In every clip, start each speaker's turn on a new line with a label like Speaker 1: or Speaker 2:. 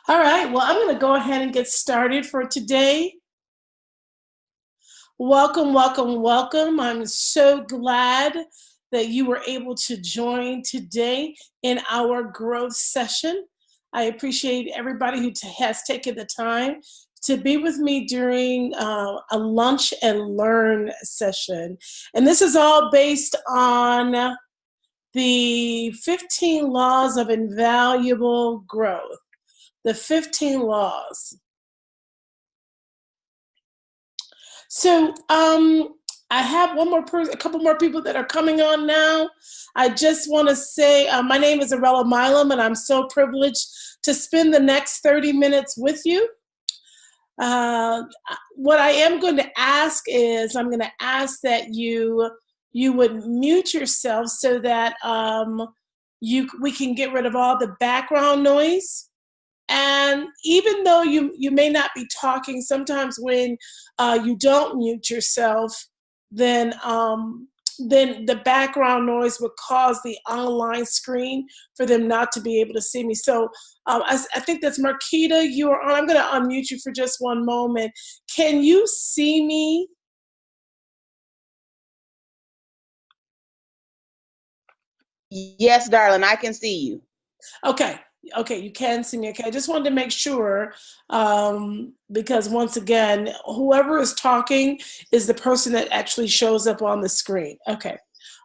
Speaker 1: All right, well, I'm going to go ahead and get started for today. Welcome, welcome, welcome. I'm so glad that you were able to join today in our growth session. I appreciate everybody who has taken the time to be with me during a lunch and learn session. And this is all based on the 15 laws of invaluable growth. The 15 laws. So I have one more person, a couple more people that are coming on now. I just want to say my name is Arella Milam, and I'm so privileged to spend the next 30 minutes with you. What I am going to ask is I'm going to ask that you would mute yourself so that we can get rid of all the background noise. And even though you may not be talking, sometimes when you don't mute yourself, then the background noise would cause the online screen for them not to be able to see me. So I think that's Marquita. You are on. I'm going to unmute you for just one moment. Can you see me?
Speaker 2: Yes, darling, I can see you.
Speaker 1: Okay, you can see me. Okay, I just wanted to make sure because once again, whoever is talking is the person that actually shows up on the screen. Okay,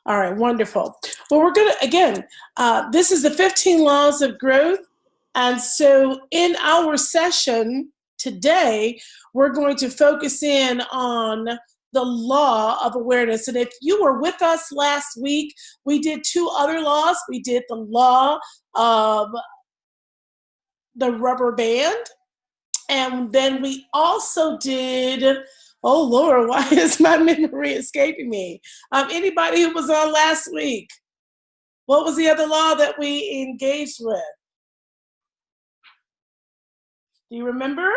Speaker 1: all right, wonderful. Well, we're gonna, again, this is the 15 laws of growth. And so in our session today, we're going to focus in on the law of awareness. And if you were with us last week, we did two other laws. We did the law of the rubber band, and then we also did, oh Lord, why is my memory escaping me? Anybody who was on last week, what was the other law that we engaged with? Do you remember?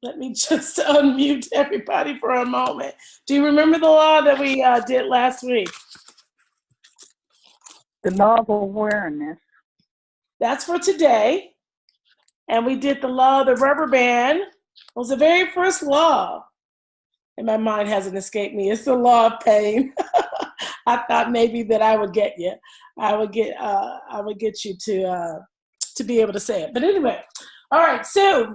Speaker 1: Let me just unmute everybody for a moment. Do you remember the law that we did last week?
Speaker 3: The law of awareness.
Speaker 1: That's for today. And we did the law of the rubber band. It was the very first law. And my mind hasn't escaped me. It's the law of pain. I thought maybe that I would get you. I would get you to be able to say it. But anyway, all right. So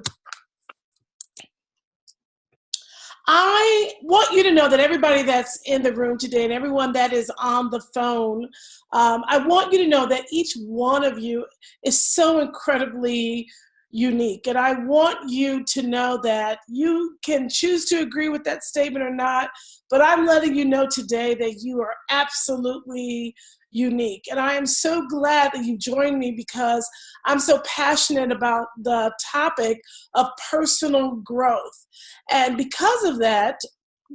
Speaker 1: I want you to know that everybody that's in the room today and everyone that is on the phone, I want you to know that each one of you is so incredibly unique. And I want you to know that you can choose to agree with that statement or not, but I'm letting you know today that you are absolutely unique. And I am so glad that you joined me because I'm so passionate about the topic of personal growth. And because of that,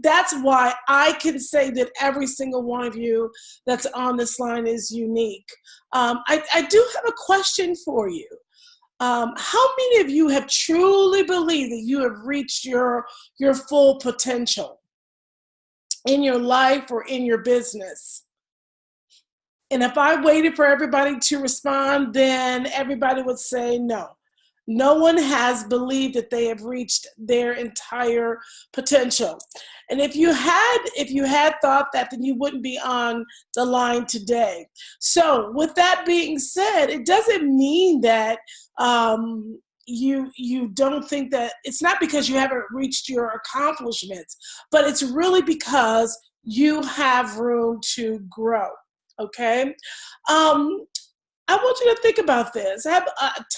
Speaker 1: that's why I can say that every single one of you that's on this line is unique. I do have a question for you. How many of you have truly believed that you have reached your full potential in your life or in your business? And if I waited for everybody to respond, then everybody would say no. No one has believed that they have reached their entire potential. And if you had thought that, then you wouldn't be on the line today. So with that being said, it doesn't mean that you don't think that, it's not because you haven't reached your accomplishments, but it's really because you have room to grow. Okay? I want you to think about this. I have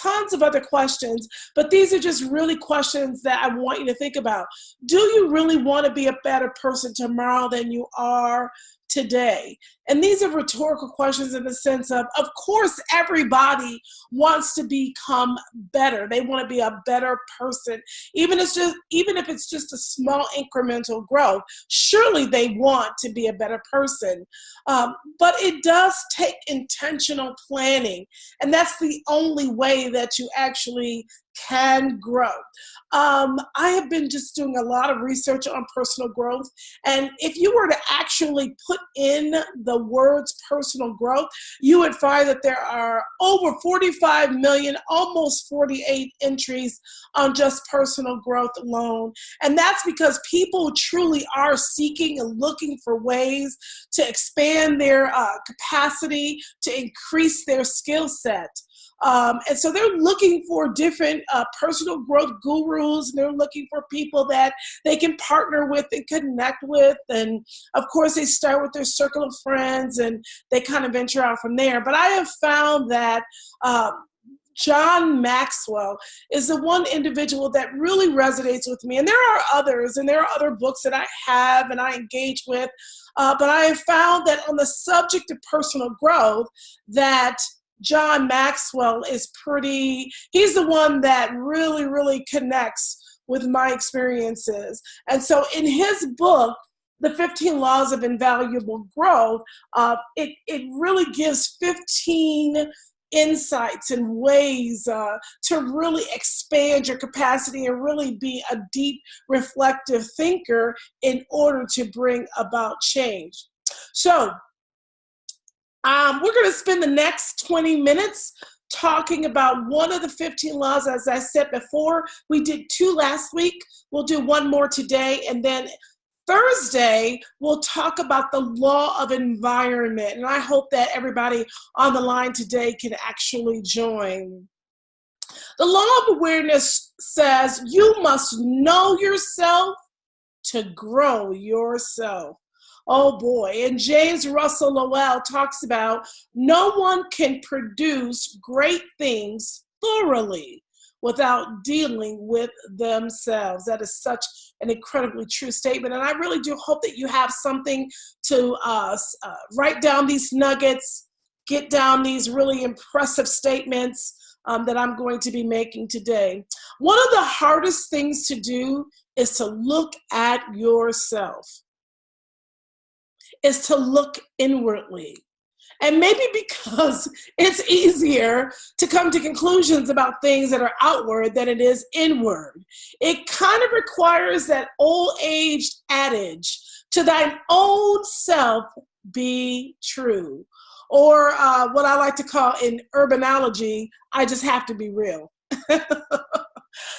Speaker 1: tons of other questions, but these are just really questions that I want you to think about. Do you really want to be a better person tomorrow than you are today? And these are rhetorical questions in the sense of course, everybody wants to become better. They want to be a better person, even if it's just a small incremental growth. Surely they want to be a better person, but it does take intentional planning, and that's the only way that you actually can grow. I have been just doing a lot of research on personal growth. And if you were to actually put in the words personal growth, you would find that there are over 45 million, almost 48 entries on just personal growth alone. And that's because people truly are seeking and looking for ways to expand their capacity, to increase their skill set. And so they're looking for different personal growth gurus, and they're looking for people that they can partner with and connect with. And of course, they start with their circle of friends and they kind of venture out from there. But I have found that John Maxwell is the one individual that really resonates with me. And there are others, and there are other books that I have and I engage with. But I have found that on the subject of personal growth, that John Maxwell is he's the one that really, really connects with my experiences. And so in his book, The 15 Laws of Invaluable Growth, it really gives 15 insights and ways to really expand your capacity and really be a deep, reflective thinker in order to bring about change. So we're going to spend the next 20 minutes talking about one of the 15 laws. As I said before, we did 2 last week. We'll do 1 more today. And then Thursday, we'll talk about the law of environment. And I hope that everybody on the line today can actually join. The law of awareness says you must know yourself to grow yourself. Oh boy. And James Russell Lowell talks about no one can produce great things thoroughly without dealing with themselves. That is such an incredibly true statement. And I really do hope that you have something to write down these nuggets, get down these really impressive statements that I'm going to be making today. One of the hardest things to do is to look at yourself, is to look inwardly. And maybe because it's easier to come to conclusions about things that are outward than it is inward, it kind of requires that old age adage, to thine own self be true. Or what I like to call in urbanology, I just have to be real.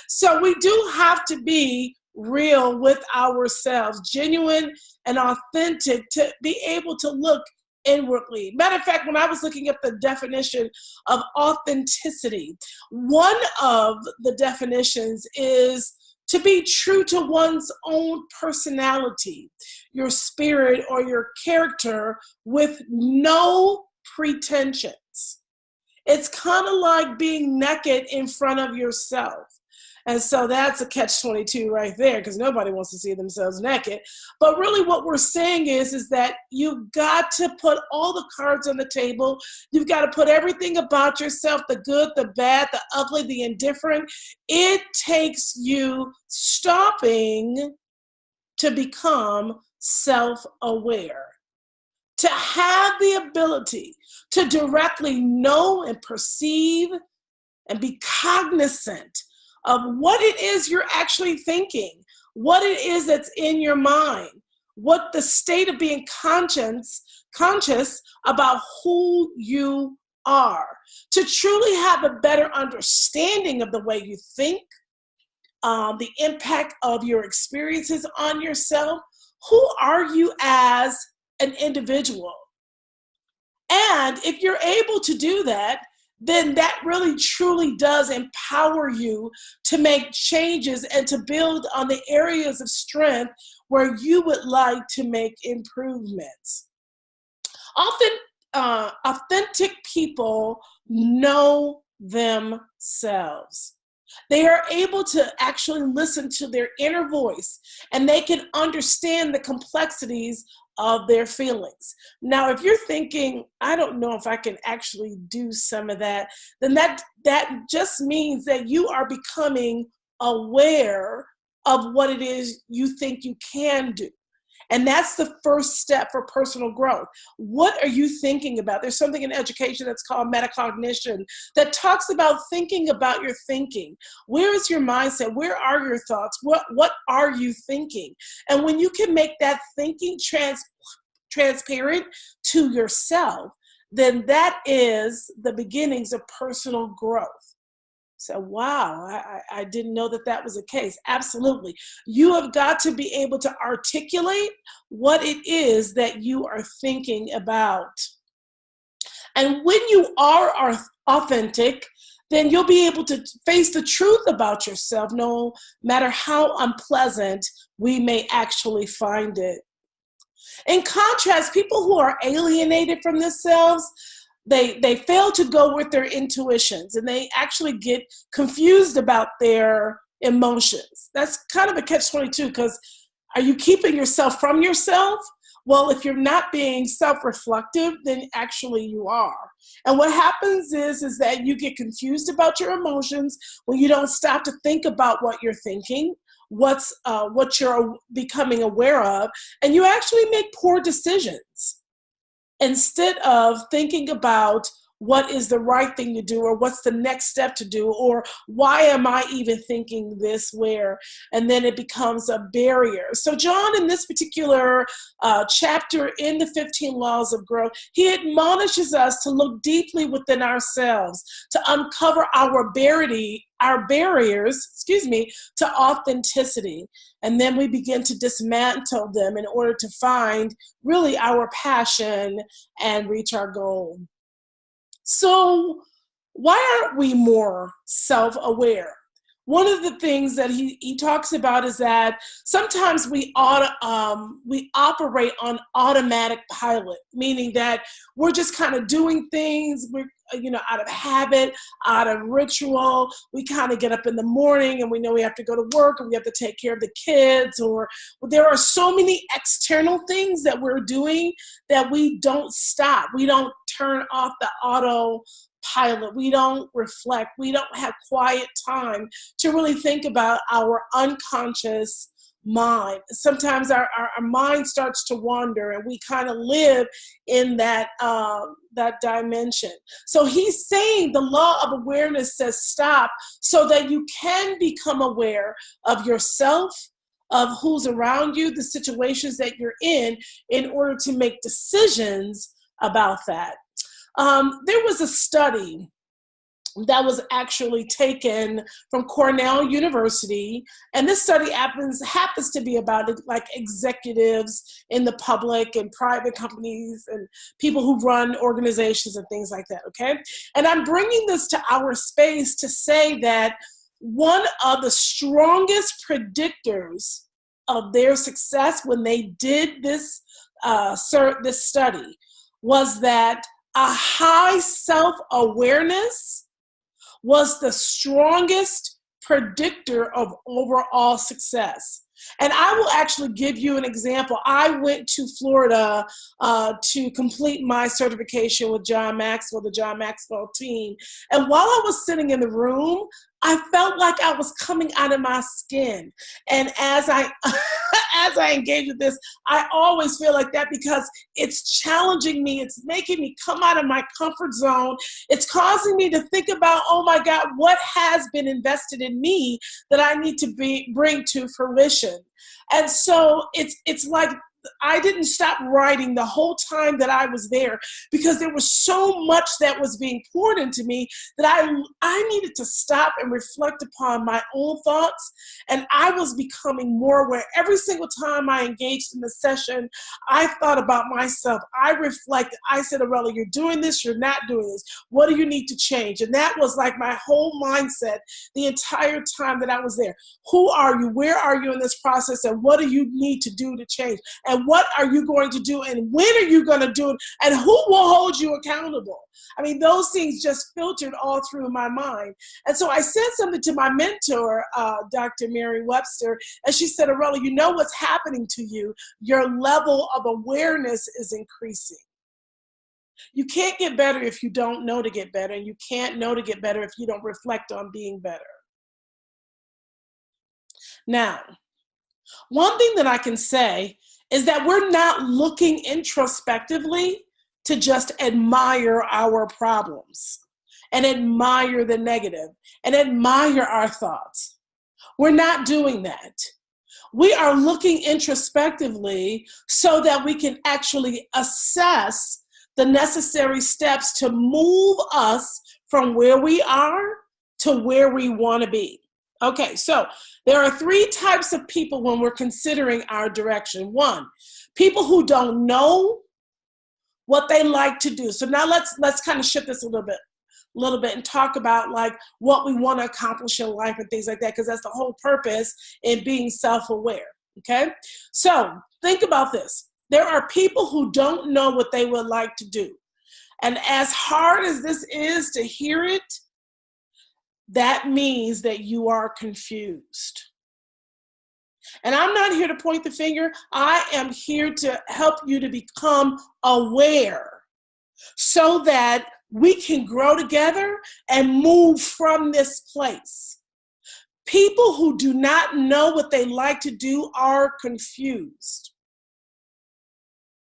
Speaker 1: So we do have to be real with ourselves, genuine and authentic, to be able to look inwardly. Matter of fact, when I was looking at the definition of authenticity, one of the definitions is to be true to one's own personality, your spirit or your character, with no pretensions. It's kind of like being naked in front of yourself. And so that's a catch-22 right there, because nobody wants to see themselves naked. But really what we're saying is that you've got to put all the cards on the table. You've got to put everything about yourself, the good, the bad, the ugly, the indifferent. It takes you stopping to become self-aware, to have the ability to directly know and perceive and be cognizant of what it is you're actually thinking, what it is that's in your mind, what the state of being conscious about who you are, to truly have a better understanding of the way you think, the impact of your experiences on yourself. Who are you as an individual? And if you're able to do that, then that really truly does empower you to make changes and to build on the areas of strength where you would like to make improvements. Often, authentic people know themselves. They are able to actually listen to their inner voice, and they can understand the complexities of their feelings. Now, if you're thinking, I don't know if I can actually do some of that, then that just means that you are becoming aware of what it is you think you can do. And that's the first step for personal growth. What are you thinking about? There's something in education that's called metacognition that talks about thinking about your thinking. Where is your mindset? Where are your thoughts? What are you thinking? And when you can make that thinking transparent to yourself, then that is the beginnings of personal growth. So, wow, I didn't know that that was the case. Absolutely. You have got to be able to articulate what it is that you are thinking about. And when you are authentic, then you'll be able to face the truth about yourself, no matter how unpleasant we may actually find it. In contrast, people who are alienated from themselves, they fail to go with their intuitions, and they actually get confused about their emotions. That's kind of a catch-22, because are you keeping yourself from yourself? Well, if you're not being self-reflective, then actually you are. And what happens is that you get confused about your emotions when you don't stop to think about what you're thinking, what you're becoming aware of, and you actually make poor decisions instead of thinking about what is the right thing to do, or what's the next step to do, or why am I even thinking this, where, and then it becomes a barrier. So John, in this particular chapter in the 15 Laws of Growth, he admonishes us to look deeply within ourselves, to uncover our barriers, to authenticity. And then we begin to dismantle them in order to find really our passion and reach our goal. So why aren't we more self-aware? One of the things that he talks about is that sometimes we operate on automatic pilot, meaning that we're just kind of doing things, we're out of habit, out of ritual. We kind of get up in the morning and we know we have to go to work, and we have to take care of the kids, or there are so many external things that we're doing that we don't stop. We don't turn off the autopilot. We don't reflect. We don't have quiet time to really think about our unconscious mind. Sometimes our mind starts to wander, and we kind of live in that dimension. So he's saying the law of awareness says stop, so that you can become aware of yourself, of who's around you, the situations that you're in order to make decisions about that. There was a study that was actually taken from Cornell University, and this study happens to be about like executives in the public and private companies and people who run organizations and things like that, okay? And I'm bringing this to our space to say that one of the strongest predictors of their success when they did this study was that a high self-awareness was the strongest predictor of overall success. And I will actually give you an example. I went to Florida to complete my certification with John Maxwell, the John Maxwell team. And while I was sitting in the room, I felt like I was coming out of my skin. And as I engage with this, I always feel like that because it's challenging me. It's making me come out of my comfort zone. It's causing me to think about, oh my God, what has been invested in me that I need to bring to fruition. And so it's like I didn't stop writing the whole time that I was there, because there was so much that was being poured into me that I needed to stop and reflect upon my own thoughts. And I was becoming more aware. Every single time I engaged in the session, I thought about myself. I reflected. I said, Aurelia, you're doing this, you're not doing this. What do you need to change? And that was like my whole mindset the entire time that I was there. Who are you? Where are you in this process? And what do you need to do to change? And what are you going to do? And when are you going to do it? And who will hold you accountable? I mean, those things just filtered all through my mind. And so I said something to my mentor, Dr. Mary Webster, and she said, Aurelia, you know what's happening to you? Your level of awareness is increasing. You can't get better if you don't know to get better, and you can't know to get better if you don't reflect on being better. Now, one thing that I can say is that we're not looking introspectively to just admire our problems and admire the negative and admire our thoughts. We're not doing that. We are looking introspectively so that we can actually assess the necessary steps to move us from where we are to where we want to be. Okay, so there are 3 types of people when we're considering our direction. 1, people who don't know what they like to do. So now let's kind of shift this a little bit and talk about like what we want to accomplish in life and things like that, because that's the whole purpose in being self-aware. Okay, so think about this. There are people who don't know what they would like to do, and as hard as this is to hear it, that means that you are confused. And I'm not here to point the finger. I am here to help you to become aware so that we can grow together and move from this place. People who do not know what they like to do are confused,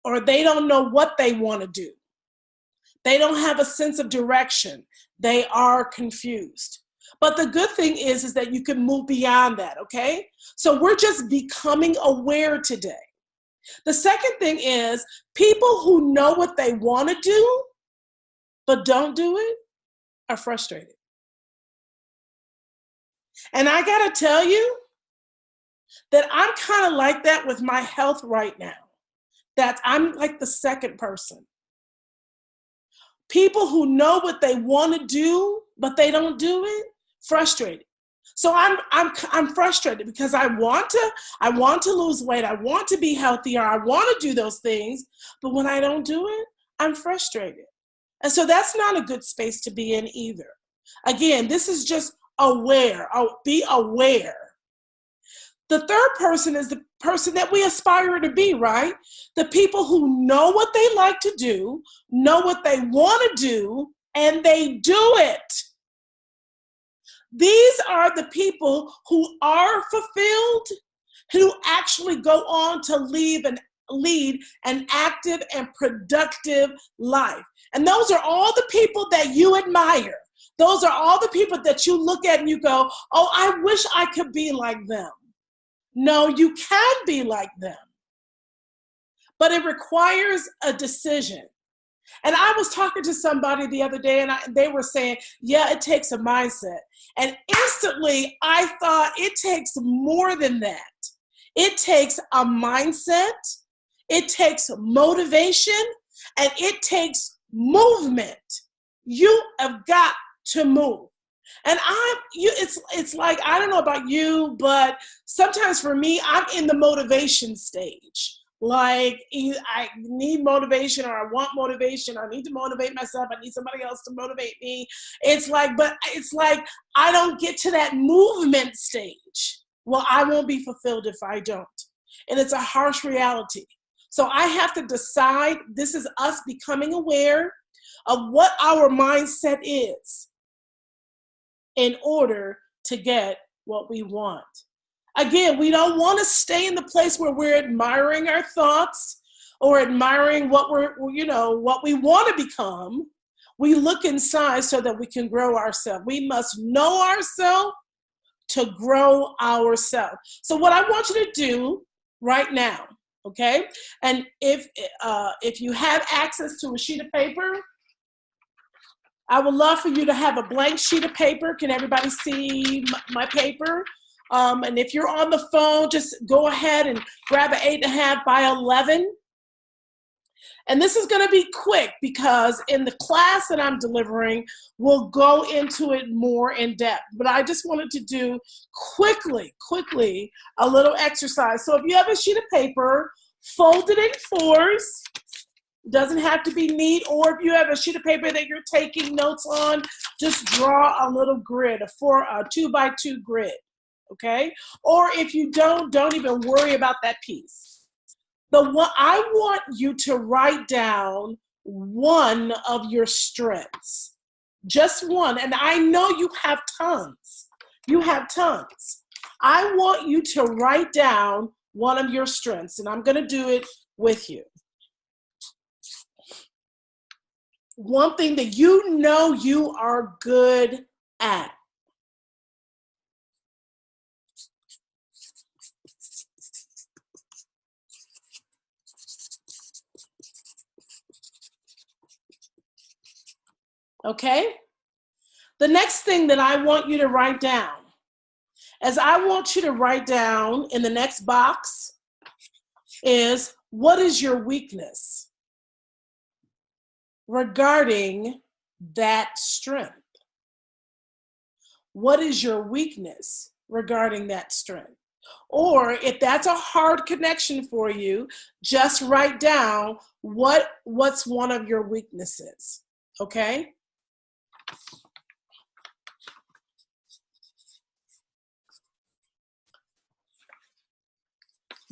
Speaker 1: or they don't know what they want to do. They don't have a sense of direction. They are confused. But the good thing is that you can move beyond that, okay? So we're just becoming aware today. The second thing is people who know what they want to do but don't do it are frustrated. And I got to tell you that I'm kind of like that with my health right now, that I'm like the second person. People who know what they want to do but they don't do it, frustrated. So I'm frustrated because I want to lose weight, I want to be healthier, I want to do those things, but when I don't do it, I'm frustrated. And so that's not a good space to be in either. Again, this is just aware. Be aware. The third person is the person that we aspire to be, right? The people who know what they like to do, know what they want to do, and they do it. These are the people who are fulfilled, who actually go on to lead an active and productive life. And those are all the people that you admire. Those are all the people that you look at and you go, oh, I wish I could be like them. No, you can be like them. But it requires a decision. And I was talking to somebody the other day and they were saying, yeah, it takes a mindset. And instantly I thought it takes more than that. It takes a mindset, it takes motivation, and it takes movement. You have got to move. And it's like, I don't know about you, but sometimes for me, I'm in the motivation stage. Like I need motivation, or I want motivation, or I need to motivate myself, I need somebody else to motivate me. It's like I don't get to that movement stage. Well, I won't be fulfilled if I don't. And it's a harsh reality. So I have to decide, this is us becoming aware of what our mindset is in order to get what we want. Again, we don't want to stay in the place where we're admiring our thoughts or admiring what what we want to become. We look inside so that we can grow ourselves. We must know ourselves to grow ourselves. So what I want you to do right now, okay? And if you have access to a sheet of paper, I would love for you to have a blank sheet of paper. Can everybody see my paper? And if you're on the phone, just go ahead and grab an 8.5 by 11. And this is going to be quick because in the class that I'm delivering, we'll go into it more in depth. But I just wanted to do quickly, a little exercise. So if you have a sheet of paper, fold it in 4s. It doesn't have to be neat. Or if you have a sheet of paper that you're taking notes on, just draw a little grid, a 2x2 grid. Okay? Or if you don't even worry about that piece. I want you to write down one of your strengths. Just one. And I know you have tons. You have tons. I want you to write down one of your strengths, and I'm going to do it with you. One thing that you know you are good at. Okay? The next thing that I want you to write down is I want you to write down in the next box is, what is your weakness regarding that strength? What is your weakness regarding that strength? Or if that's a hard connection for you, just write down what's one of your weaknesses, okay?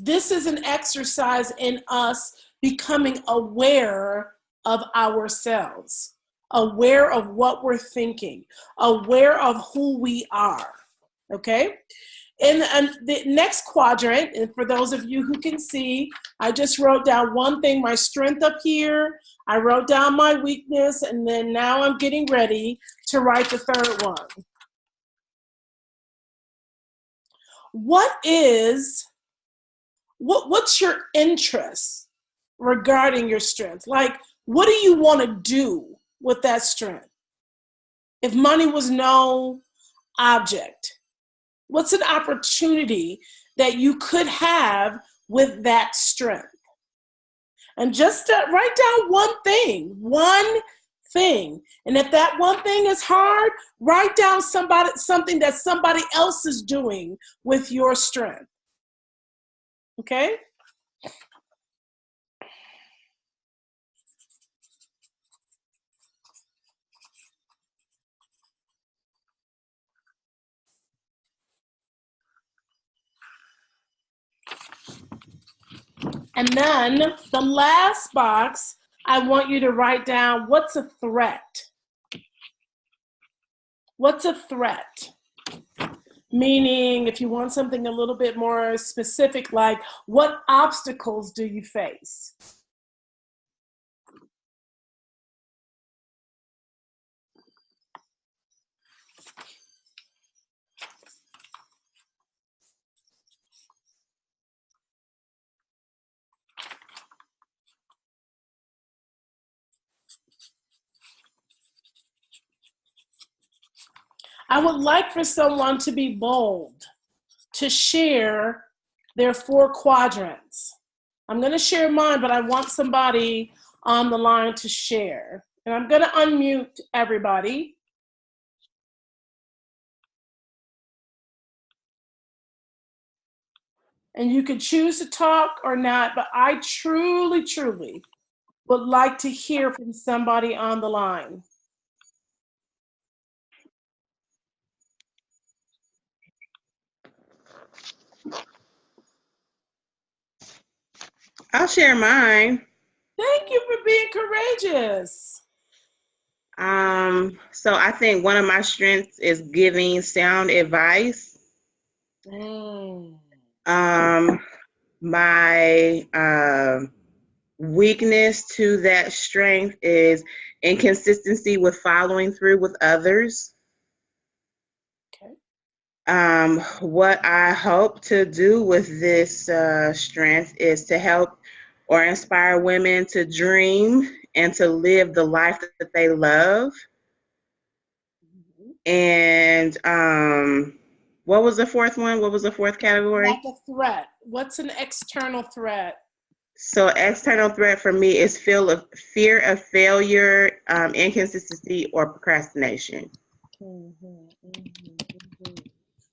Speaker 1: This is an exercise in us becoming aware of ourselves, aware of what we're thinking, aware of who we are, okay? In the next quadrant, and for those of you who can see, I just wrote down one thing, my strength up here. I wrote down my weakness, and then now I'm getting ready to write the third one. What's your interest regarding your strength? Like, what do you want to do with that strength? If money was no object, what's an opportunity that you could have with that strength? And just write down one thing. And if that one thing is hard, write down something that somebody else is doing with your strength. Okay? And then the last box, I want you to write down, what's a threat? What's a threat? Meaning, if you want something a little bit more specific, like, what obstacles do you face? I would like for someone to be bold, to share their 4 quadrants. I'm going to share mine, but I want somebody on the line to share. And I'm going to unmute everybody. And you can choose to talk or not, but I truly, truly would like to hear from somebody on the line.
Speaker 2: I'll share mine.
Speaker 1: Thank you for being courageous.
Speaker 2: So I think one of my strengths is giving sound advice. My weakness to that strength is inconsistency with following through with others.
Speaker 1: Okay.
Speaker 2: What I hope to do with this strength is to help or inspire women to dream and to live the life that they love. And what was the fourth one? What was the fourth category?
Speaker 1: Like a threat. What's an external threat?
Speaker 2: So external threat for me is fear of failure, inconsistency, or procrastination.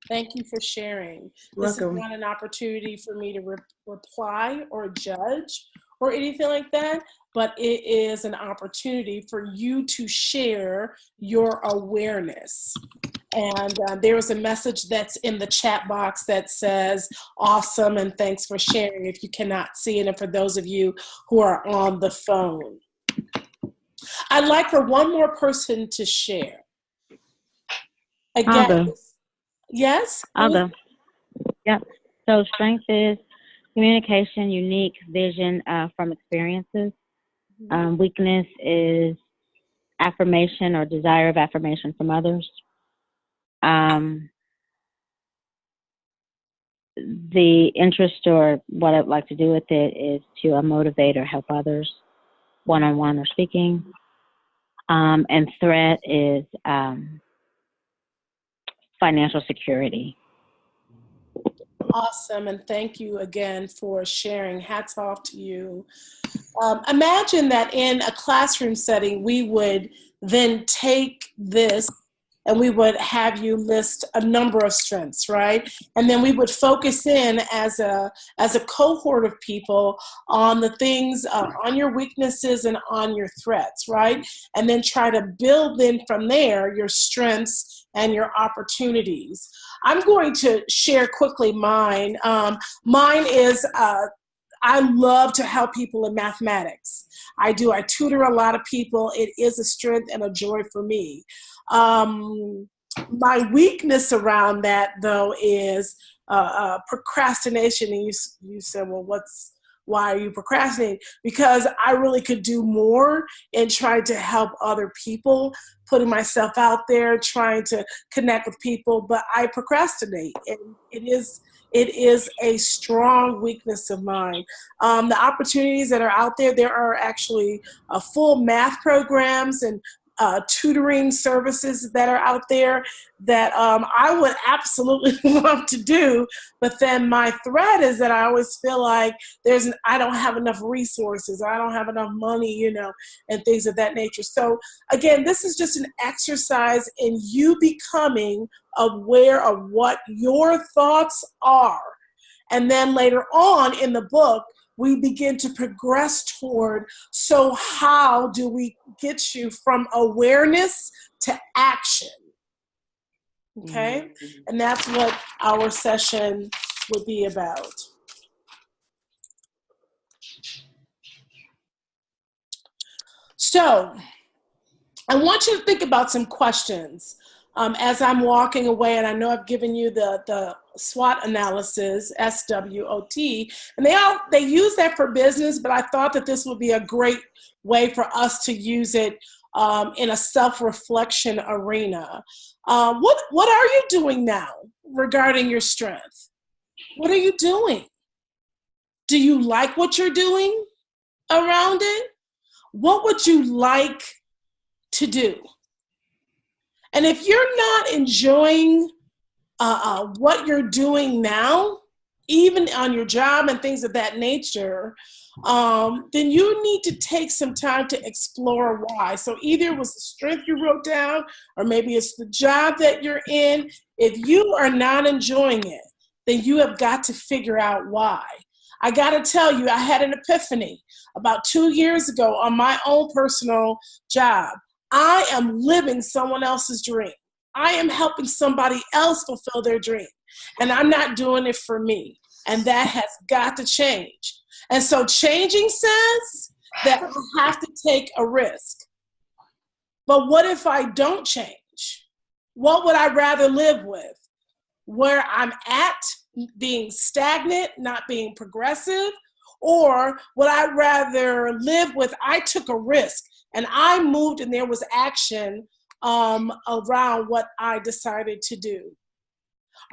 Speaker 1: Thank you for sharing.
Speaker 2: Welcome.
Speaker 1: This is not an opportunity for me to reply or judge or anything like that, but it is an opportunity for you to share your awareness. And there was a message that's in the chat box that says, awesome, and thanks for sharing if you cannot see it, and for those of you who are on the phone. I'd like for one more person to share. Again, yes?
Speaker 3: Yep. So strength is
Speaker 4: Communication, unique vision from experiences. Weakness is affirmation or desire of affirmation from others. The interest or what I'd like to do with it is to motivate or help others, one-on-one or speaking. And threat is financial security.
Speaker 1: Awesome, and thank you again for sharing. Hats off to you. Imagine that in a classroom setting, we would then take this and we would have you list a number of strengths, right? And then we would focus in as a cohort of people on the things, on your weaknesses and on your threats, right? And then try to build then from there your strengths and your opportunities. I'm going to share quickly mine. Mine is I love to help people in mathematics. I do. I tutor a lot of people. It is a strength and a joy for me. My weakness around that, though, is procrastination. And you said, well, why are you procrastinating? Because I really could do more in trying to help other people, putting myself out there, trying to connect with people, but I procrastinate. And it is a strong weakness of mine. The opportunities that are out there are actually full math programs and tutoring services that are out there that I would absolutely love to do. But then my threat is that I always feel like I don't have enough resources. I don't have enough money, and things of that nature. So again, this is just an exercise in you becoming aware of what your thoughts are. And then later on in the book, we begin to progress toward, so how do we get you from awareness to action? Okay? Mm-hmm. And that's what our session would be about. So, I want you to think about some questions as I'm walking away, and I know I've given you the SWOT analysis, SWOT, and they use that for business, but I thought that this would be a great way for us to use it in a self-reflection arena. What are you doing now regarding your strength? What are you doing? Do you like what you're doing around it? What would you like to do? And if you're not enjoying what you're doing now, even on your job and things of that nature, then you need to take some time to explore why. So either it was the strength you wrote down, or maybe it's the job that you're in. If you are not enjoying it, then you have got to figure out why. I got to tell you, I had an epiphany about 2 years ago on my own personal job. I am living someone else's dream. I am helping somebody else fulfill their dream. And I'm not doing it for me. And that has got to change. And so changing says that I have to take a risk. But what if I don't change? What would I rather live with? Where I'm at, being stagnant, not being progressive? Or would I rather live with, I took a risk and I moved and there was action around what I decided to do?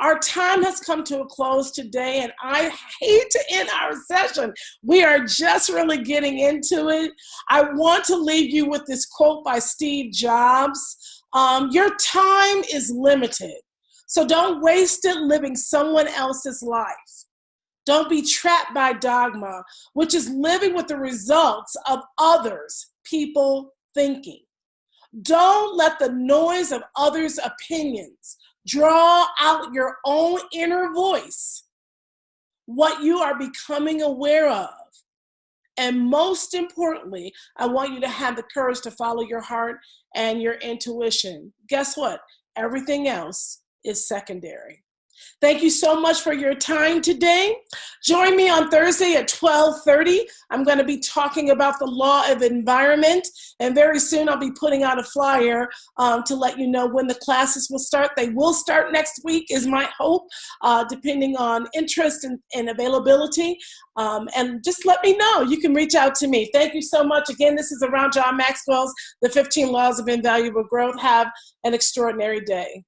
Speaker 1: Our time has come to a close today, and I hate to end our session. We are just really getting into it. I want to leave you with this quote by Steve Jobs. Your time is limited, so don't waste it living someone else's life. Don't be trapped by dogma, which is living with the results of others' people thinking. Don't let the noise of others' opinions draw out your own inner voice, what you are becoming aware of. And most importantly, I want you to have the courage to follow your heart and your intuition. Guess what? Everything else is secondary. Thank you so much for your time today. Join me on Thursday at 12:30. I'm going to be talking about the law of environment, and very soon I'll be putting out a flyer to let you know when the classes will start. They will start next week is my hope, depending on interest and availability. And just let me know. You can reach out to me. Thank you so much. Again, this is around John Maxwell's The 15 Laws of Invaluable Growth. Have an extraordinary day.